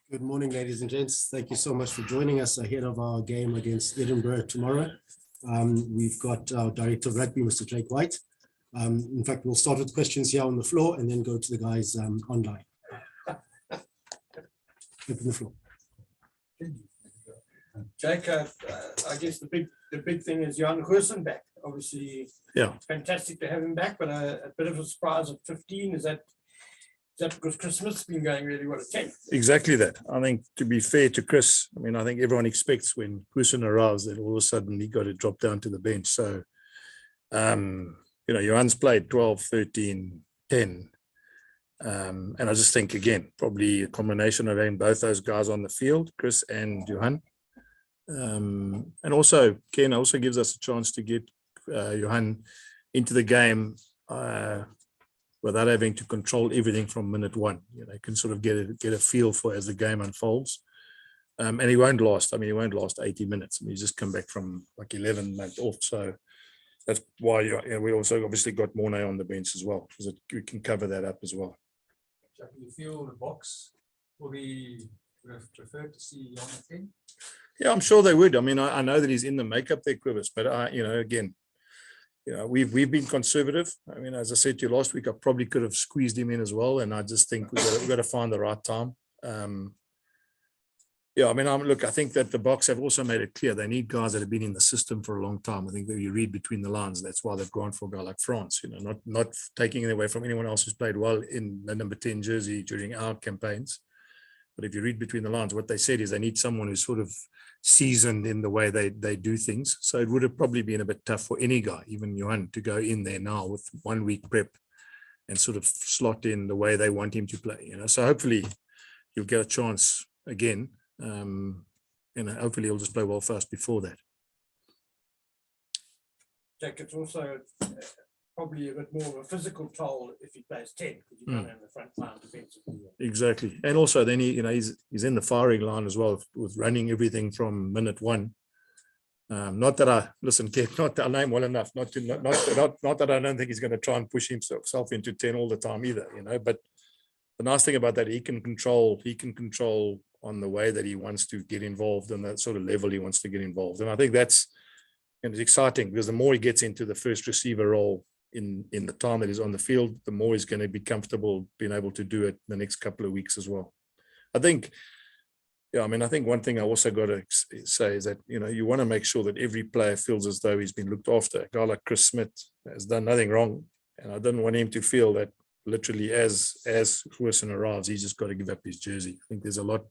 Good morning, ladies and gents. Thank you so much for joining us ahead of our game against Edinburgh tomorrow. We've got our Director of Rugby, Mr. Jake White. In fact, we'll start with questions here on the floor and then go to the guys online. Open the floor. Jake, I guess the big thing is Jan Goosen back. Obviously, yeah, fantastic to have him back, but a bit of a surprise at 15. Is that because Christmas has been going really well at 10? Exactly that. I think, to be fair to Chris, I mean, I think everyone expects when Goosen arrives that all of a sudden he got to drop down to the bench. So, Johan's played 12, 13, 10. And I just think, again, probably a combination of having both those guys on the field, Chris and Johan. And also, Ken also gives us a chance to get Johan into the game without having to control everything from minute one. You can sort of get a feel for as the game unfolds. And he won't last. I mean, he won't last 80 minutes. I mean, he's just come back from like 11 months off. So that's why we also obviously got Mornay on the bench as well, because we can cover that up as well. Do you feel the box will be preferred to see on the thing? Yeah, I'm sure they would. I mean, I know that he's in the makeup there, Quivers, but again, we've been conservative. I mean, as I said to you last week, I probably could have squeezed him in as well, and I just think we've got to find the right time. I think that the Boks have also made it clear they need guys that have been in the system for a long time. I think that you read between the lines. That's why they've gone for a guy like France. Not taking it away from anyone else who's played well in the number 10 jersey during our campaigns. But if you read between the lines, what they said is they need someone who's sort of seasoned in the way they do things. So it would have probably been a bit tough for any guy, even Johan, to go in there now with 1 week prep and sort of slot in the way they want him to play. So hopefully he'll get a chance again. Hopefully he'll just play well first before that. Jake, it's also probably a bit more of a physical toll if he plays 10, because you don't have the front line defensively. Exactly. And also then he's in the firing line as well with running everything from minute one. Not that I know him well enough, not that I don't think he's going to try and push himself into 10 all the time either, but the nice thing about that, he can control on the way that he wants to get involved and that sort of level he wants to get involved. And I think it's exciting, because the more he gets into the first receiver role in the time that he's on the field, the more he's going to be comfortable being able to do it the next couple of weeks as well. I think one thing I also got to say is that, you want to make sure that every player feels as though he's been looked after. A guy like Chris Smith has done nothing wrong, and I didn't want him to feel that literally as Goosen arrives, he's just got to give up his jersey. I think there's a lot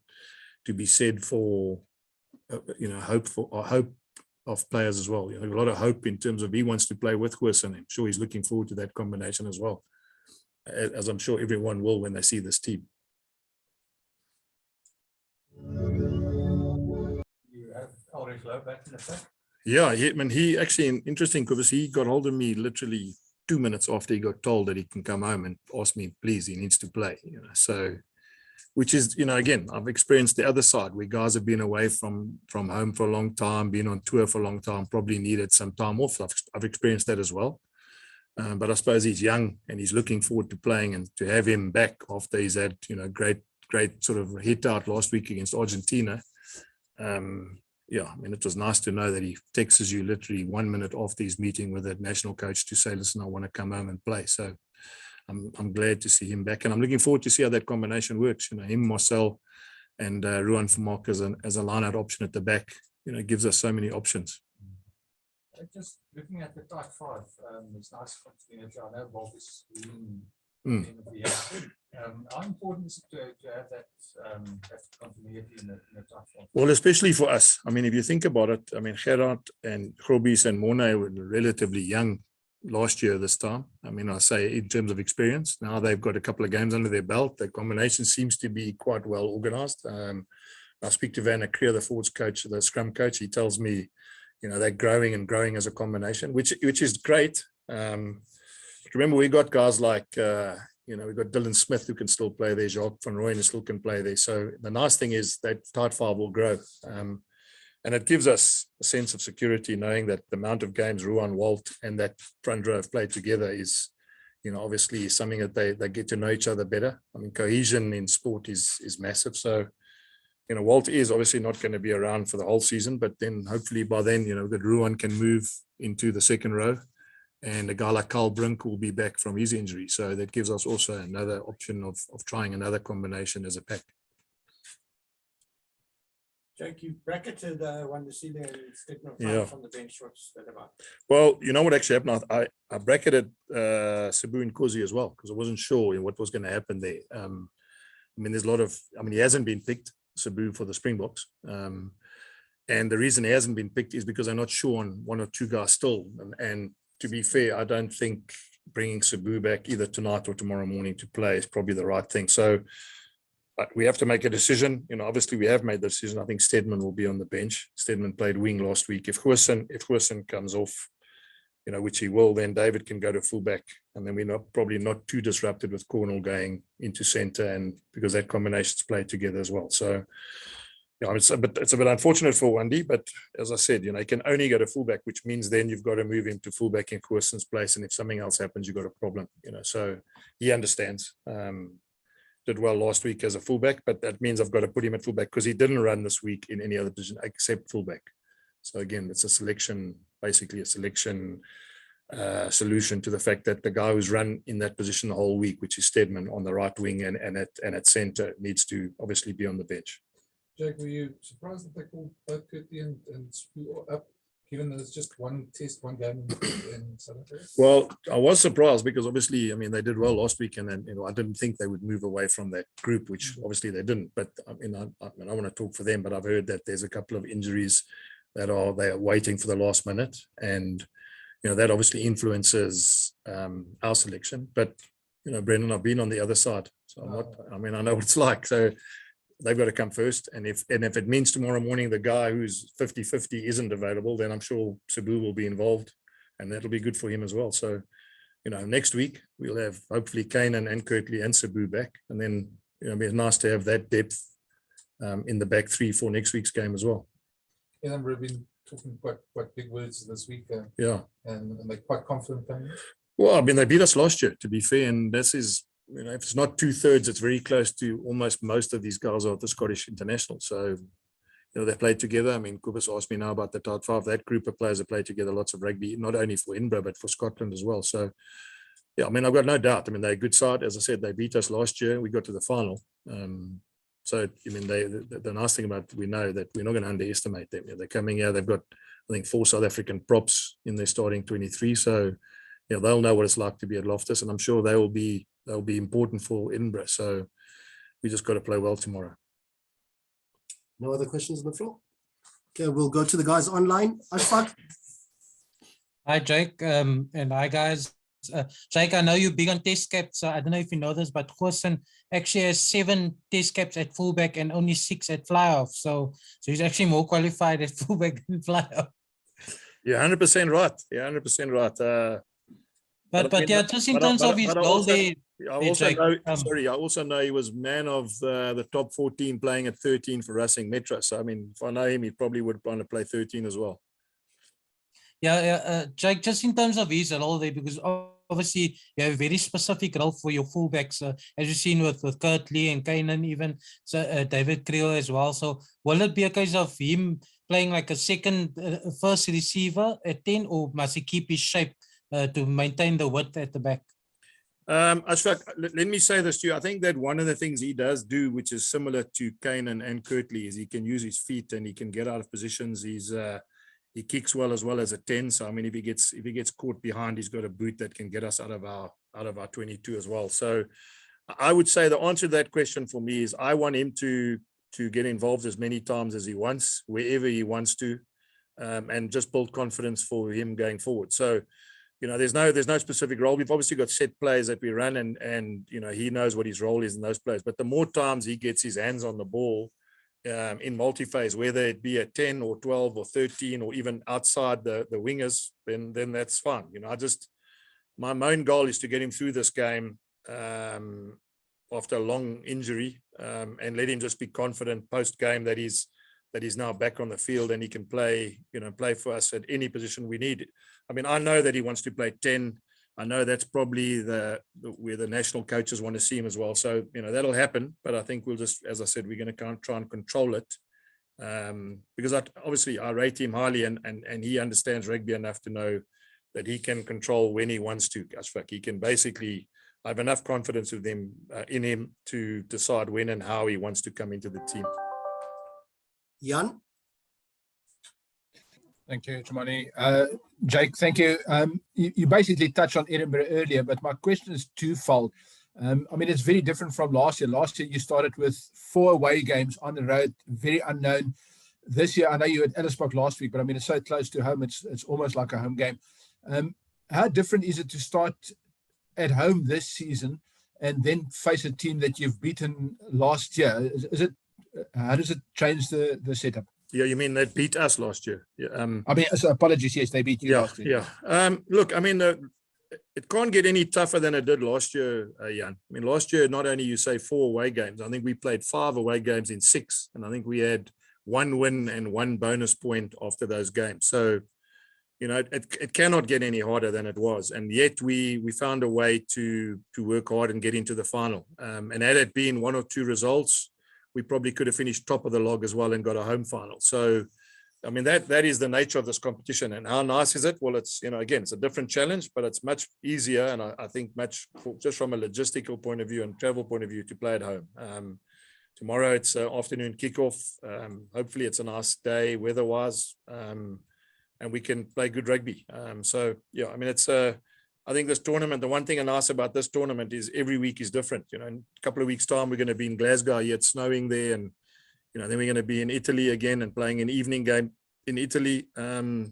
to be said for, hope of players as well. A lot of hope in terms of he wants to play with Goosen. I'm sure he's looking forward to that combination as well, as I'm sure everyone will when they see this team. You have Ulrich Lowe back in the pack? Yeah, he actually, interesting, because he got hold of me literally 2 minutes after he got told that he can come home and ask me, please, he needs to play. So, which is, again, I've experienced the other side where guys have been away from home for a long time, been on tour for a long time, probably needed some time off. I've experienced that as well. But I suppose he's young and he's looking forward to playing, and to have him back after he's had, great sort of hit out last week against Argentina. It was nice to know that he texts you literally 1 minute after his meeting with the national coach to say, listen, I want to come home and play. So I'm glad to see him back, and I'm looking forward to see how that combination works. Him, Marcel, and Ruan Vermaak as a line-out option at the back, gives us so many options. Just looking at the tight five, it's nice continuity. I know Bob is leading of the year. How important is it to have that continuity in the tight five? Well, especially for us. I mean, if you think about it, Gerard and Grobis and Mornay were relatively young last year this time. I say in terms of experience. Now they've got a couple of games under their belt. The combination seems to be quite well organized. I speak to Van Akreer, the forwards coach, the scrum coach. He tells me, they're growing as a combination, which is great. Remember, we got guys like, we've got Dylan Smith who can still play there, Jacques van Rooyen who still can play there. So the nice thing is that tight five will grow. And it gives us a sense of security knowing that the amount of games Ruan, Walt, and that front row have played together is, obviously something that they get to know each other better. Cohesion in sport is massive. So Walt is obviously not going to be around for the whole season, but then hopefully by then, that Ruan can move into the second row, and a guy like Carl Brink will be back from his injury. So that gives us also another option of trying another combination as a pack. Jake, you bracketed one to see there and Stedman Yeah. from the bench. What's that about? Well, you know what actually happened? I bracketed Sabu and Kosi as well, because I wasn't sure what was going to happen there. There's a lot of, he hasn't been picked, Sabu, for the Springboks. And the reason he hasn't been picked is because I'm not sure on one or two guys still. And to be fair, I don't think bringing Sabu back either tonight or tomorrow morning to play is probably the right thing. So we have to make a decision. Obviously we have made the decision. I think Stedman will be on the bench. Stedman played wing last week. If Goosen comes off, which he will, then David can go to fullback, and then we're probably not too disrupted with Cornell going into centre, and because that combination's played together as well. So it's a bit unfortunate for Wendy, but as I said, he can only go to fullback, which means then you've got to move him to fullback in Goosen's place, and if something else happens, you've got a problem. So he understands. Did well last week as a fullback, but that means I've got to put him at fullback because he didn't run this week in any other position except fullback. So again, it's basically a selection solution to the fact that the guy who's run in that position the whole week, which is Stedman on the right wing and at centre, needs to obviously be on the bench. Jake, were you surprised that they called both Kirtley and Spoo up, given that it's just one game in South Africa? Well, I was surprised because obviously, they did well last week, and then I didn't think they would move away from that group, which obviously they didn't. But I want to talk for them, but I've heard that there's a couple of injuries that they are waiting for the last minute, and that obviously influences our selection. But Brendan, I've been on the other side, so I know what it's like. So they've got to come first, and if it means tomorrow morning the guy who's 50-50 isn't available, then I'm sure Sabu will be involved, and that'll be good for him as well. So next week we'll have hopefully Kainan and Kirtley and Sabu back, and then it'll be nice to have that depth in the back three for next week's game as well. Yeah, we've been talking quite big words this week. Yeah, and they're quite confident coming. Well, they beat us last year, to be fair, and this is, if it's not 2/3, it's very close to almost most of these guys are at the Scottish International. So, they played together. Kubus asked me now about the top 5. That group of players have played together lots of rugby, not only for Edinburgh, but for Scotland as well. So, yeah, I've got no doubt. They're a good side. As I said, they beat us last year. We got to the final. So, the nice thing about we know that we're not going to underestimate them. They're coming here. They've got, I think, 4 South African props in their starting 23. So, they'll know what it's like to be at Loftus, and I'm sure they'll be important for Edinburgh. So we just got to play well tomorrow. No other questions on the floor? Okay, we'll go to the guys online. Ashfaq. Hi, Jake, and hi, guys. Jake, I know you're big on test caps. So I don't know if you know this, but Goosen actually has 7 test caps at fullback and only 6 at fly-off. So he's actually more qualified at fullback than fly-off. You're 100% right. You're 100% right. But just in terms of his goal there. I also know he was man of the top 14 playing at 13 for Racing Metro. So, if I know him, he probably would want to play 13 as well. Yeah, Jake, just in terms of his role there, because obviously you have a very specific role for your fullbacks, as you've seen with Kirtley and Kainan, even David Kriel as well. So will it be a case of him playing like a first receiver at 10, or must he keep his shape to maintain the width at the back? Ashfaq, let me say this to you. I think that one of the things he does do, which is similar to Kainan and Kirtley, is he can use his feet and he can get out of positions. He kicks well as a 10. So if he gets caught behind, he's got a boot that can get us out of our 22 as well. So I would say the answer to that question for me is I want him to get involved as many times as he wants, wherever he wants to, and just build confidence for him going forward. So, there's no specific role. We've obviously got set plays that we run, and he knows what his role is in those plays. But the more times he gets his hands on the ball in multi-phase, whether it be at 10 or 12 or 13 or even outside the wingers, then that's fine. My main goal is to get him through this game after a long injury, and let him just be confident post-game that he's now back on the field and he can play for us at any position we need. I know that he wants to play 10 I know that's probably where the national coaches want to see him as well. So, that'll happen. But I think we'll just, as I said, we're going to try and control it. Because obviously I rate him highly, and he understands rugby enough to know that he can control when he wants to. He can basically, I have enough confidence with him in him to decide when and how he wants to come into the team. Jan? Thank you, Jumani. Jake, thank you. You basically touched on Edinburgh earlier, but my question is twofold. It's very different from last year. Last year, you started with 4 away games on the road, very unknown. This year, I know you were at Edinburgh last week, but it's so close to home, it's almost like a home game. How different is it to start at home this season and then face a team that you've beaten last year? How does it change the setup? Yeah, you mean they beat us last year? Yeah. So apologies. Yes, they beat you last year. Yeah. Look, it can't get any tougher than it did last year, Jan. Last year, not only you say 4 away games, I think we played 5 away games in 6, and I think we had 1 win and 1 bonus point after those games. So, it cannot get any harder than it was. And yet we found a way to work hard and get into the final. And had it been 1 or 2 results, we probably could have finished top of the log as well and got a home final. So, that is the nature of this competition. And how nice is it? Well, it's, again, it's a different challenge, but it's much easier. And I think just from a logistical point of view and travel point of view, to play at home. Tomorrow it's an afternoon kickoff. Hopefully it's a nice day weather-wise, and we can play good rugby. I think this tournament, the one thing nice about this tournament is every week is different. In a couple of weeks' time, we're going to be in Glasgow. It's snowing there, and then we're going to be in Italy again and playing an evening game in Italy. I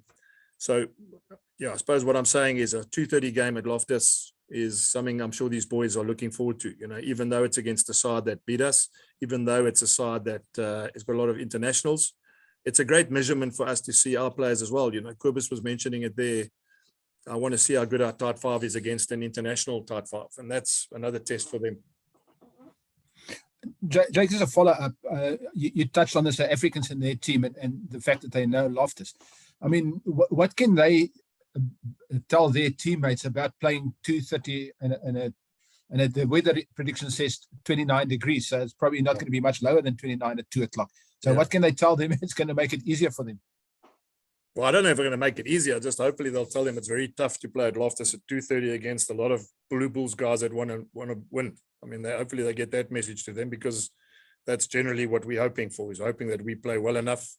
suppose what I'm saying is a 2:30 game at Loftus is something I'm sure these boys are looking forward to. Even though it's against a side that beat us, even though it's a side that has got a lot of internationals, it's a great measurement for us to see our players as well. Kobus was mentioning it there. I want to see how good our tight 5 is against an international tight 5, and that's another test for them. Jake, as a follow-up, you touched on this, Africans in their team and the fact that they know Loftus. What can they tell their teammates about playing 2:30 and the weather prediction says 29 degrees, so it's probably not going to be much lower than 29 at 2 o'clock. So what can they tell them? It's going to make it easier for them. Well, I don't know if we're going to make it easier. Just hopefully they'll tell them it's very tough to play at Loftus at 2:30 against a lot of Blue Bulls guys that want to win. Hopefully they get that message to them, because that's generally what we're hoping for, is hoping that we play well enough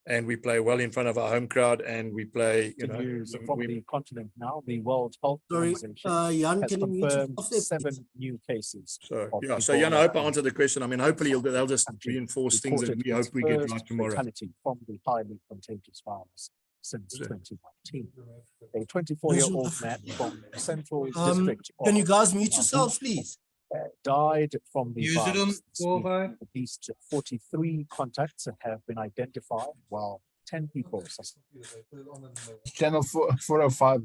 and we play well in front of our home crowd, and we play, from the continent now, the World Health Organization Jan, has can you mute confirmed yourself there, 7 new cases. So of Jan, I hope I Ebola answered the question. Hopefully they'll just country reinforce things that reported we hope its we get first right tomorrow. fatality from the highly contagious virus since Yeah. 2019. A 24-year-old man from Central District Can you of guys mute yourselves, please? died from the Use it on virus. this week. 405. At least 43 contacts have been identified, while 10 people Channel 405.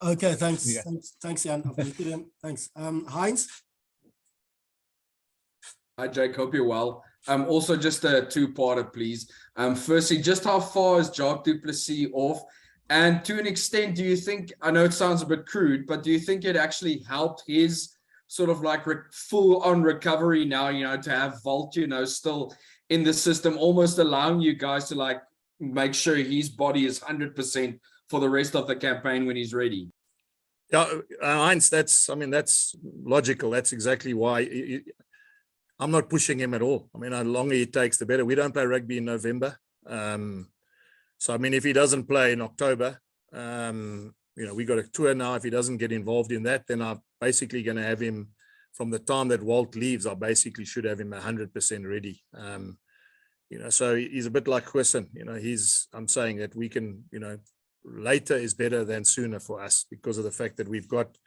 Okay, thanks. Yeah. Thanks, Jan. I've muted him. Thanks. Heinz? Hi, Jake. Hope you're well. Also, just a 2-parter, please. Firstly, just how far is Jacques du Plessis off? And to an extent, do you think, I know it sounds a bit crude, but do you think it actually helped his sort of like full-on recovery now, to have Volt, still in the system, almost allowing you guys to like make sure his body is 100% for the rest of the campaign when he's ready? Yeah, Heinz, that's logical. That's exactly why I'm not pushing him at all. The longer it takes, the better. We don't play rugby in November. So, if he doesn't play in October, we got a tour now. If he doesn't get involved in that, then I'm basically going to have him from the time that Walt leaves. I basically should have him 100% ready. So he's a bit like Quisson. I'm saying that we can, later is better than sooner for us because of the fact that we've got,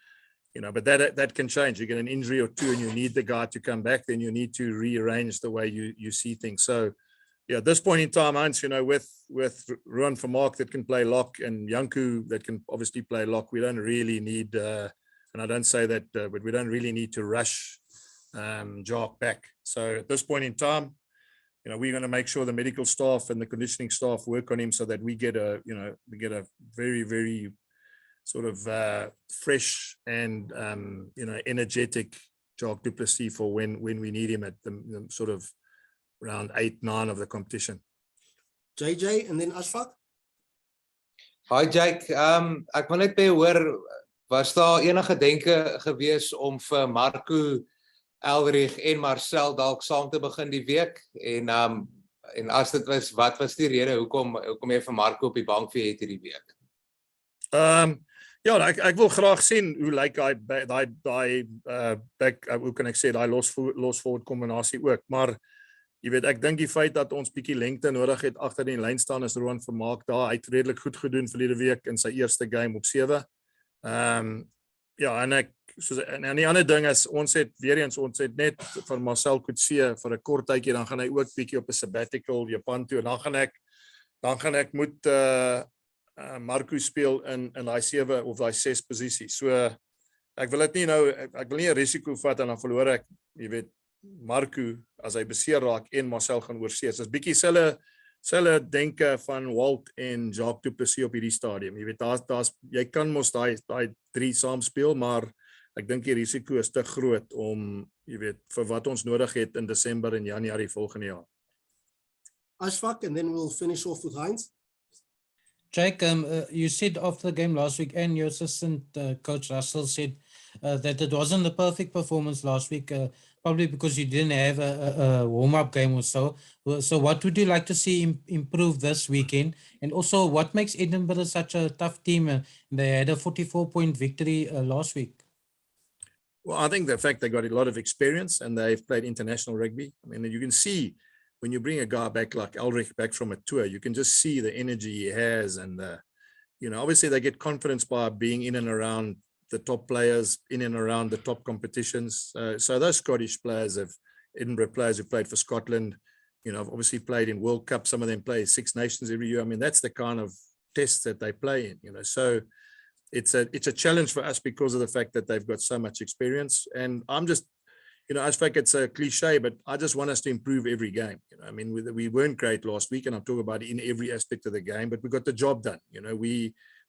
but that can change. You get an injury or two and you need the guy to come back, then you need to rearrange the way you see things. So, at this point in time, Heinz, with Ruan Vermaak that can play lock and Janku that can obviously play lock, we don't really need, and I don't say that, but we don't really need to rush Jacques back. So at this point in time, we're going to make sure the medical staff and the conditioning staff work on him so that we get a very, very sort of fresh and energetic Jacques du Plessis for when we need him at the sort of round 8, 9 of the competition. JJ and then Ashfaq. Hi Jake, ek wil net by hoor, was daar enige denke gewees om vir Marco, Elrich en Marcel dalk saam te begin die week? En as dit was, wat was die rede hoekom jy vir Marco op die bank vir het hierdie week? Ja, ek wil graag sien hoe lyk daai back, hoe kan ek sê, daai los forward kombinasie ook, maar jy weet, ek dink die feit dat ons bietjie lengte nodig het agter die lyn staan is Roan Vermaak daar. Hy het redelik goed gedoen verlede week in sy eerste game op 7. Ja, en die ander ding is ons het net van Marcel Coetzee vir 'n kort tydjie, dan gaan hy ook bietjie op 'n sabbatical Japan toe en dan gaan ek moet Marco speel in daai 7 of daai 6 posisie. So ek wil nie 'n risiko vat en dan verloor ek, jy weet, Marco as hy beseer raak en Marcel gaan oorsee. Dit is bietjie selfe denke van Walt en Jacques du Plessis op hierdie stadium. Jy weet, jy kan mos daai 3 saam speel, maar ek dink die risiko is te groot om, jy weet, vir wat ons nodig het in Desember en Januarie volgende jaar. Ashfaq, and then we'll finish off with Heinz. Jake, you said after the game last week, and your assistant coach Russell said that it wasn't the perfect performance last week, probably because you didn't have a warm-up game or so. So what would you like to see improve this weekend? And also, what makes Edinburgh such a tough team? They had a 44-point victory last week. Well, I think the fact they got a lot of experience and they've played international rugby. I mean, you can see when you bring a guy back like Elrich back from a tour, you can just see the energy he has. And, obviously they get confidence by being in and around the top players, in and around the top competitions. So those Scottish players, Edinburgh players who played for Scotland, obviously played in World Cup. Some of them play 6 Nations every year. I mean, that's the kind of tests that they play in, so it's a challenge for us because of the fact that they've got so much experience. And I'm just, I think it's a cliche, but I just want us to improve every game. I mean, we weren't great last week, and I'm talking about it in every aspect of the game, but we got the job done.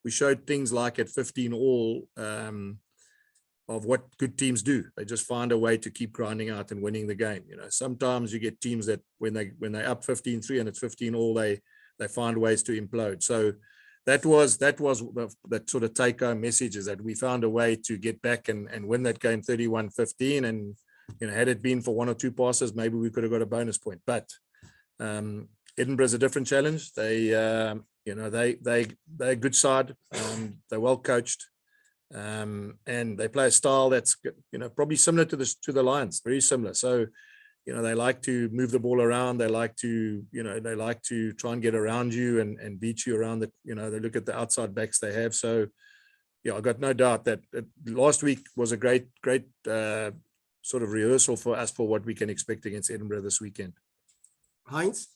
We showed things like at 15 all of what good teams do. They just find a way to keep grinding out and winning the game. Sometimes you get teams that when they up 15-3 and it's 15 all, they find ways to implode. So that was that sort of take-home message, is that we found a way to get back and win that game 31-15. And had it been for 1 or 2 passes, maybe we could have got a bonus point. But Edinburgh is a different challenge. They're a good side. They're well coached, and they play a style that's probably similar to the Lions, very similar. So they like to move the ball around. They like to try and get around you and beat you around. They look at the outside backs they have. So I got no doubt that last week was a great sort of rehearsal for us for what we can expect against Edinburgh this weekend. Heinz?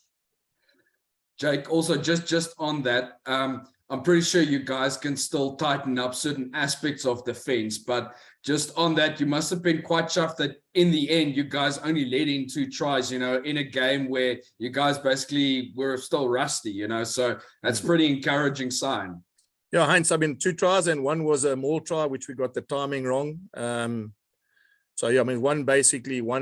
Jake, also just on that, I'm pretty sure you guys can still tighten up certain aspects of defense, but just on that, you must have been quite chuffed that in the end, you guys only led in 2 tries, in a game where you guys basically were still rusty, so that's pretty encouraging sign. Yeah, Heinz, I mean, 2 tries and 1 was a maul try, which we got the timing wrong. So yeah, I mean, one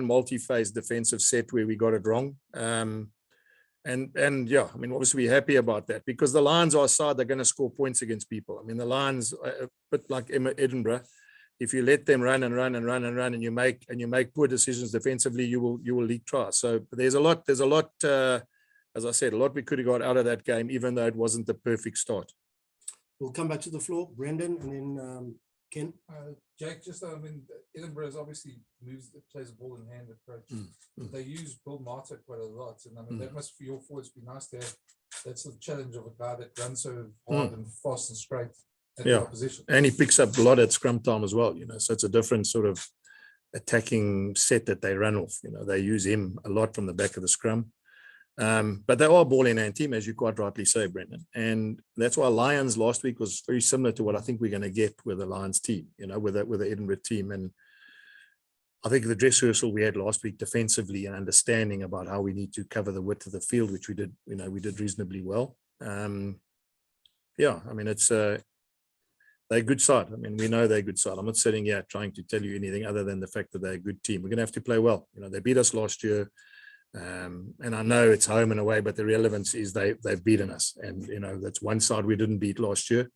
multi-phase defensive set where we got it wrong. And yeah, I mean, obviously we're happy about that because the Lions are a side, they're going to score points against people. I mean, the Lions, a bit like Edinburgh, if you let them run and you make poor decisions defensively, you will leak tries. So there's a lot, as I said, a lot we could have got out of that game, even though it wasn't the perfect start. We'll come back to the floor, Brendan, and then Ken. Jake, Edinburgh is obviously plays a ball in hand approach. They use Bill Marta quite a lot, and that must for your forwards be nice to have that sort of challenge of a guy that runs so hard and fast and straight at the opposition. And he picks up a lot at scrum time as well, so it's a different sort of attacking set that they run off. They use him a lot from the back of the scrum. But they are a ball in hand team, as you quite rightly say, Brendan. And that's why Lions last week was very similar to what I think we're going to get with the Lions team, with the Edinburgh team. And I think the dress rehearsal we had last week defensively and understanding about how we need to cover the width of the field, which we did, we did reasonably well. Yeah, I mean, it's they're a good side. I mean, we know they're a good side. I'm not sitting here trying to tell you anything other than the fact that they're a good team. We're going to have to play well. You know, they beat us last year. And I know it's home and away, but the relevance is they've beaten us. And, you know, that's one side we didn't beat last year.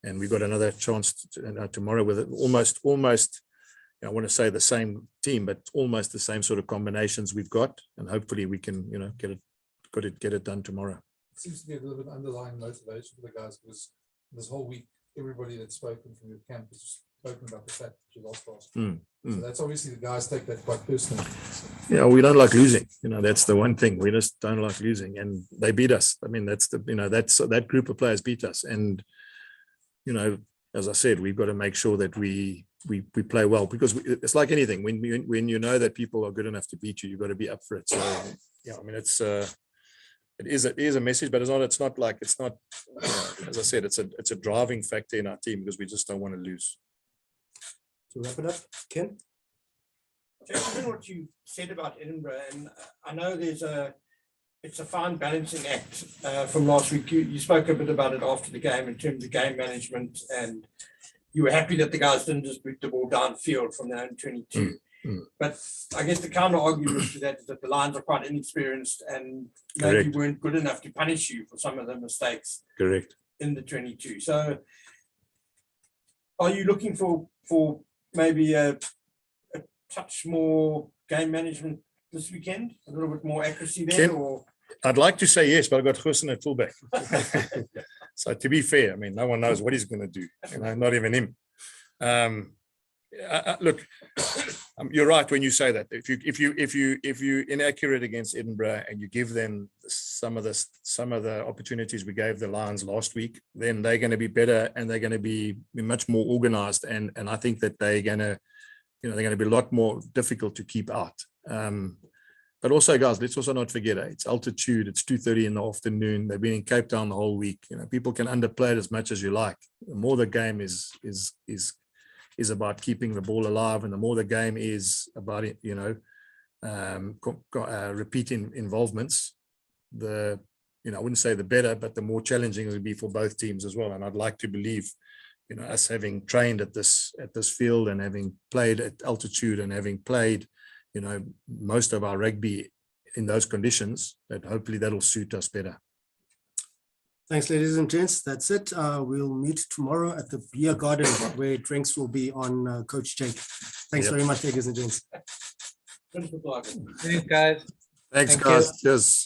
And we've got another chance tomorrow with it. Almost, you know, I want to say the same team, but almost the same sort of combinations we've got. And hopefully we can, you know, get it done tomorrow. It seems to be a little bit underlying motivation for the guys, because this whole week, everybody that's spoken from your camp has spoken about the fact that you lost last year. So that's obviously the guys take that quite personally. Yeah, we don't like losing. You know, that's the one thing. We just don't like losing, and they beat us. I mean, that's the, you know, that's that group of players beat us, and you know, as I said, we've got to make sure that we play well, because it's like anything. When you know that people are good enough to beat you, you've got to be up for it. So yeah, I mean, it is a message, but it's not like, as I said, it's a driving factor in our team, because we just don't want to lose. To wrap it up, Ken? Given what you said about Edinburgh, and I know it's a fine balancing act from last week. You spoke a bit about it after the game in terms of game management, and you were happy that the guys didn't just boot the ball downfield from their own 22. But I guess the counter argument to that is that the Lions are quite inexperienced and maybe weren't good enough to punish you for some of the mistakes. Correct. In the 22. So are you looking for maybe a touch more game management this weekend, a little bit more accuracy there? Or I'd like to say yes, but I've got Gussen at fullback. So to be fair, I mean, no one knows what he's going to do, you know, not even him. Look, you're right when you say that. If you inaccurate against Edinburgh and you give them some of the opportunities we gave the Lions last week, then they're going to be better, and they're going to be much more organized, and I think that they're going to be a lot more difficult to keep out. But also, guys, let's also not forget it's altitude. It's 2:30 in the afternoon. They've been in Cape Town the whole week. You know, people can underplay it as much as you like. The more the game is about keeping the ball alive, and the more the game is about it, you know, repeating involvements, I wouldn't say the better, but the more challenging it will be for both teams as well. And I'd like to believe, you know, us having trained at this field, and having played at altitude, and having played, you know, most of our rugby in those conditions, that hopefully that'll suit us better. Thanks, ladies and gents. That's it. We'll meet tomorrow at the beer garden, where drinks will be on Coach Jake. Thanks very much, ladies and gents. Thanks, guys. Thanks, guys. Cheers.